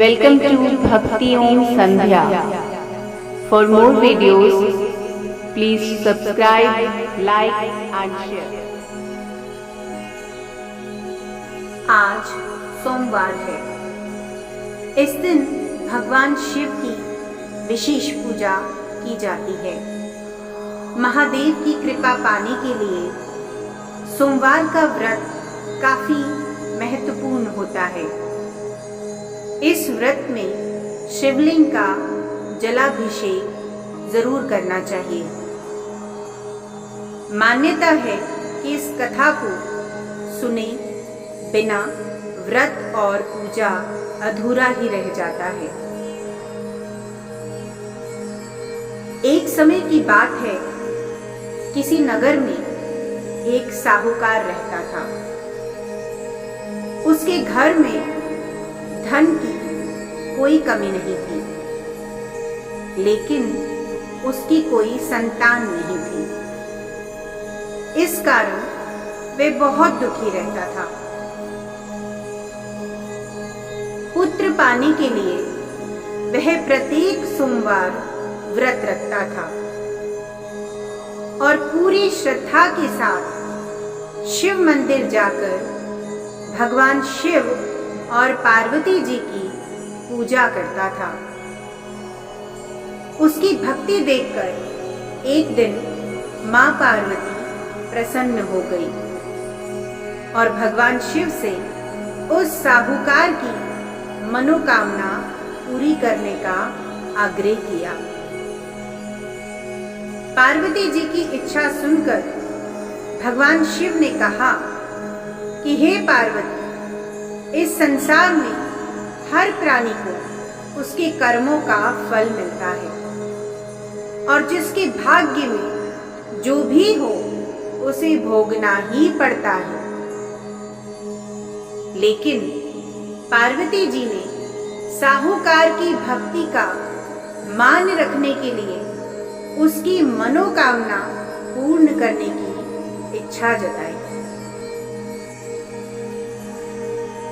Welcome to Bhakti Om Sandhya. For more videos, please subscribe, like and share. आज सोमवार है। इस दिन भगवान शिव की विशेष पूजा की जाती है। महादेव की कृपा पाने के लिए सोमवार का व्रत काफी महत्वपूर्ण होता है। इस व्रत में शिवलिंग का जलाभिषेक जरूर करना चाहिए। मान्यता है कि इस कथा को सुने बिना व्रत और पूजा अधूरा ही रह जाता है। एक समय की बात है, किसी नगर में एक साहूकार रहता था। उसके घर में धन की कोई कमी नहीं थी, लेकिन उसकी कोई संतान नहीं थी। इस कारण वे बहुत दुखी रहता था। पुत्र पाने के लिए वह प्रत्येक सोमवार व्रत रखता था और पूरी श्रद्धा के साथ शिव मंदिर जाकर भगवान शिव और पार्वती जी की पूजा करता था। उसकी भक्ति देखकर एक दिन मां पार्वती प्रसन्न हो गई और भगवान शिव से उस साहूकार की मनोकामना पूरी करने का आग्रह किया। पार्वती जी की इच्छा सुनकर भगवान शिव ने कहा कि हे पार्वती, इस संसार में हर प्राणी को उसके कर्मों का फल मिलता है और जिसके भाग्य में जो भी हो उसे भोगना ही पड़ता है। लेकिन पार्वती जी ने साहूकार की भक्ति का मान रखने के लिए उसकी मनोकामना पूर्ण करने की इच्छा जताई।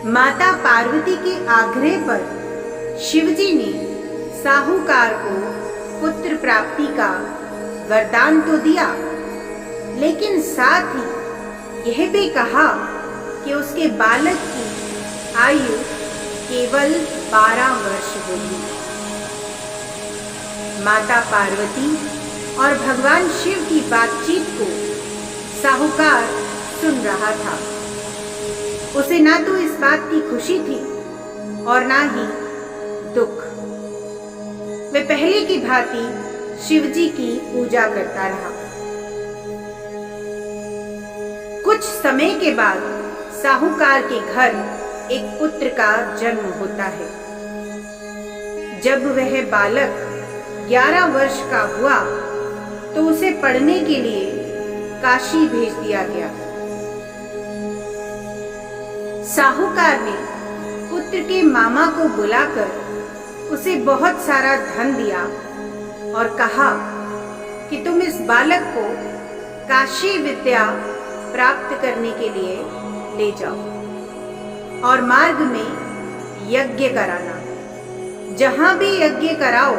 माता पार्वती के आग्रह पर शिवजी ने साहूकार को पुत्र प्राप्ति का वरदान तो दिया, लेकिन साथ ही यह भी कहा कि उसके बालक की आयु केवल 12 वर्ष होगी। माता पार्वती और भगवान शिव की बातचीत को साहूकार सुन रहा था। उसे ना तो इस बात की खुशी थी और ना ही दुख। वह पहले की भांति शिवजी की पूजा करता रहा। कुछ समय के बाद साहूकार के घर एक पुत्र का जन्म होता है। जब वह बालक 11 वर्ष का हुआ तो उसे पढ़ने के लिए काशी भेज दिया गया। साहूकार ने पुत्र के मामा को बुलाकर उसे बहुत सारा धन दिया और कहा कि तुम इस बालक को काशी विद्या प्राप्त करने के लिए ले जाओ और मार्ग में यज्ञ कराना। जहां भी यज्ञ कराओ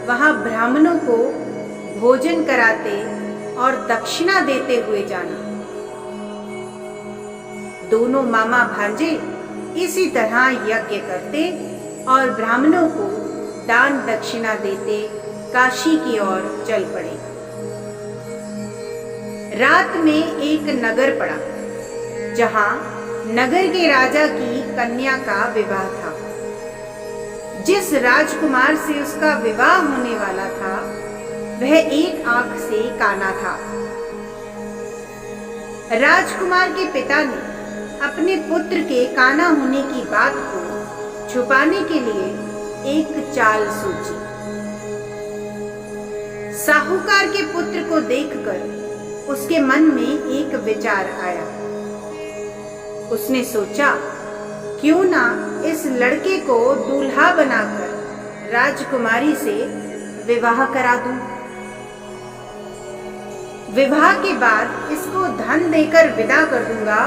वहां ब्राह्मणों को भोजन कराते और दक्षिणा देते हुए जाना। दोनों मामा भांजे इसी तरह यज्ञ करते और ब्राह्मणों को दान दक्षिणा देते काशी की ओर चल पड़े। रात में एक नगर पड़ा जहां नगर के राजा की कन्या का विवाह था। जिस राजकुमार से उसका विवाह होने वाला था वह एक आंख से काना था। राजकुमार के पिता ने अपने पुत्र के काना होने की बात को छुपाने के लिए एक चाल सोची। साहूकार के पुत्र को देखकर उसके मन में एक विचार आया। उसने सोचा, क्यों ना इस लड़के को दूल्हा बनाकर राजकुमारी से विवाह करा दूं। विवाह के बाद इसको धन देकर विदा कर दूंगा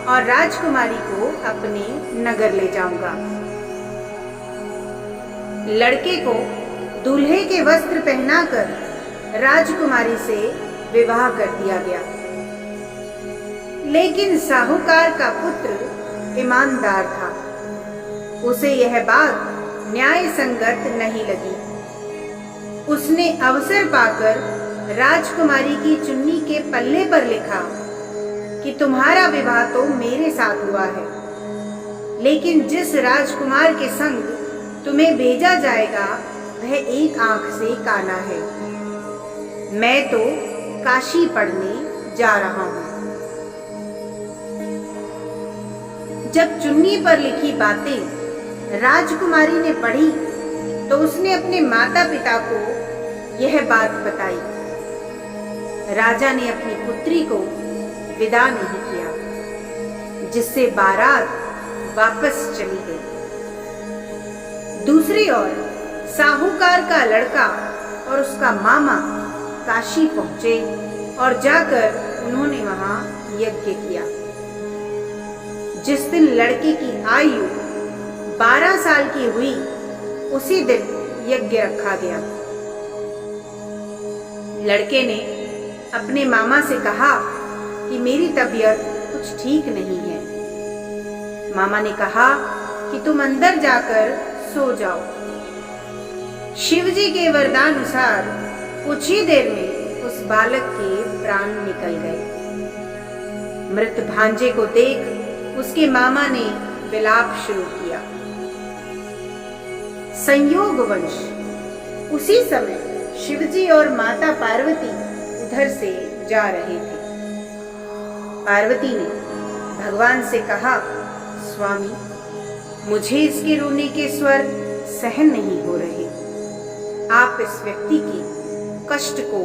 और राजकुमारी को अपने नगर ले जाऊंगा। लड़के को दूल्हे के वस्त्र पहनाकर राजकुमारी से विवाह कर दिया गया। लेकिन साहूकार का पुत्र ईमानदार था। उसे यह बात न्याय संगत नहीं लगी। उसने अवसर पाकर राजकुमारी की चुन्नी के पल्ले पर लिखा कि तुम्हारा विवाह तो मेरे साथ हुआ है, लेकिन जिस राजकुमार के संग तुम्हें भेजा जाएगा वह एक आंख से काना है। मैं तो काशी पढ़ने जा रहा हूं। जब चुन्नी पर लिखी बातें राजकुमारी ने पढ़ी तो उसने अपने माता पिता को यह बात बताई। राजा ने अपनी पुत्री को विदा नहीं किया, जिससे बारात वापस चली गई। दूसरी ओर साहूकार का लड़का और उसका मामा काशी पहुंचे और जाकर उन्होंने वहां यज्ञ किया। जिस दिन लड़के की आयु 12 साल की हुई, उसी दिन यज्ञ रखा गया। लड़के ने अपने मामा से कहा कि मेरी तबीयत कुछ ठीक नहीं है। मामा ने कहा कि तुम अंदर जाकर सो जाओ। शिवजी के वरदानुसार कुछ ही देर में उस बालक के प्राण निकल गए। मृत भांजे को देख उसके मामा ने विलाप शुरू किया। संयोगवश उसी समय शिवजी और माता पार्वती उधर से जा रहे थे। पार्वती ने भगवान से कहा, स्वामी, मुझे इसके रोने के स्वर सहन नहीं हो रहे। आप इस व्यक्ति के कष्ट को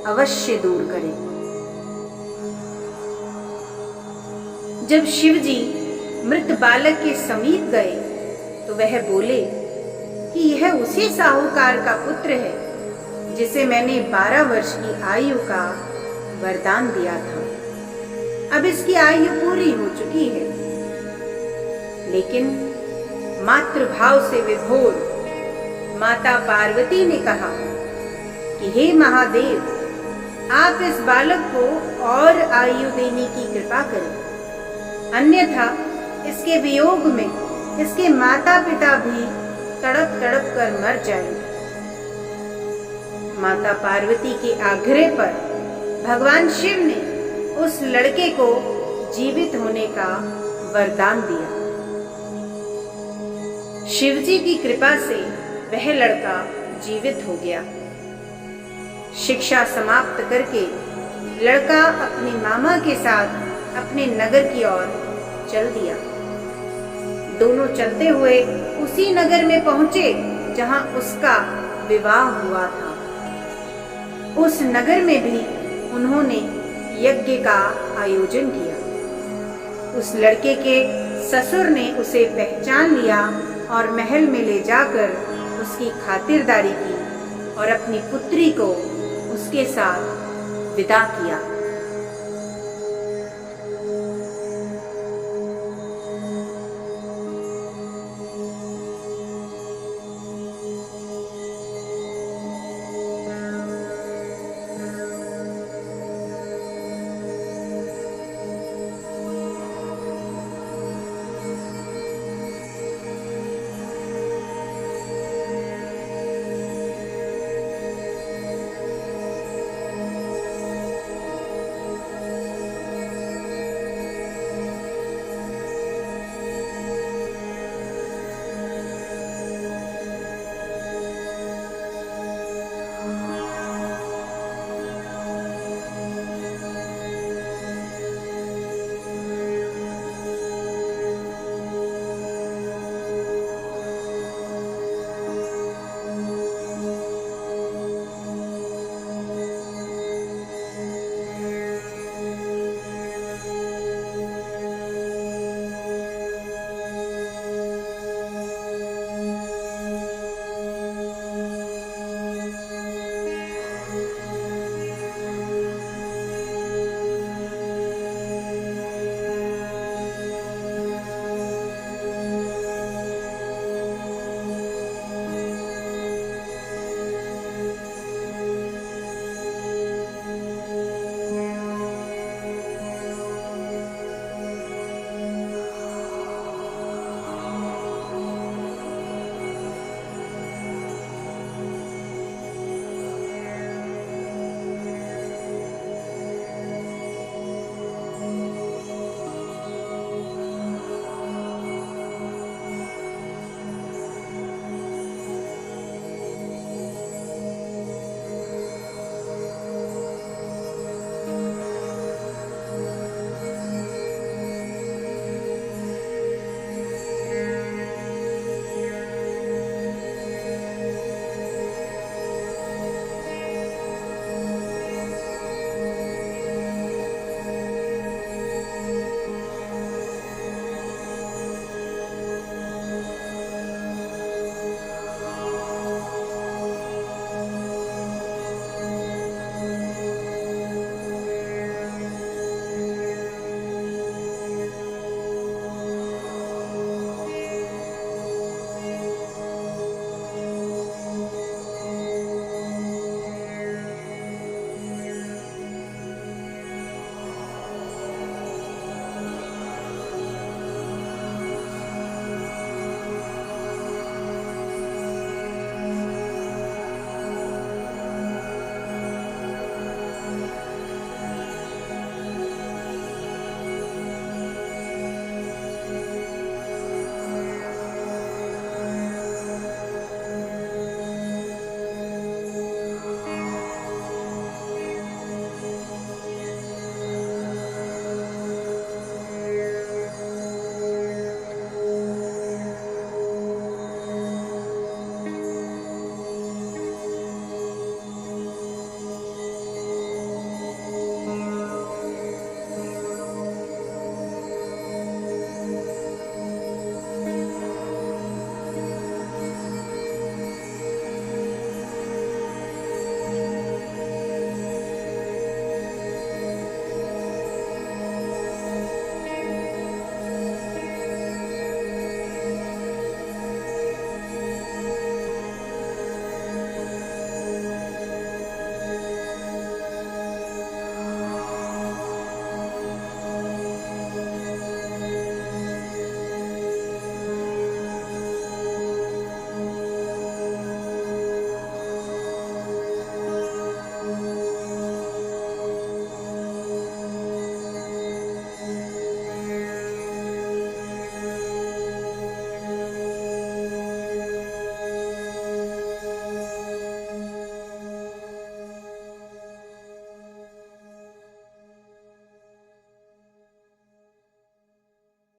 अवश्य दूर करें। जब शिवजी मृत बालक के समीप गए तो वह बोले कि यह उसी साहूकार का पुत्र है जिसे मैंने 12 वर्ष की आयु का वरदान दिया था। अब इसकी आयु पूरी हो चुकी है। लेकिन मातृभाव से विभोर माता पार्वती ने कहा कि हे महादेव, आप इस बालक को और आयु देने की कृपा करें, अन्यथा इसके वियोग में इसके माता पिता भी तड़प तड़प कर मर जाएंगे। माता पार्वती के आग्रह पर भगवान शिव ने उस लड़के को जीवित होने का वरदान दिया। शिवजी की कृपा से वह लड़का जीवित हो गया। शिक्षा समाप्त करके लड़का अपने मामा के साथ अपने नगर की ओर चल दिया। दोनों चलते हुए उसी नगर में पहुंचे जहां उसका विवाह हुआ था। उस नगर में भी उन्होंने यज्ञ का आयोजन किया। उस लड़के के ससुर ने उसे पहचान लिया और महल में ले जाकर उसकी खातिरदारी की और अपनी पुत्री को उसके साथ विदा किया।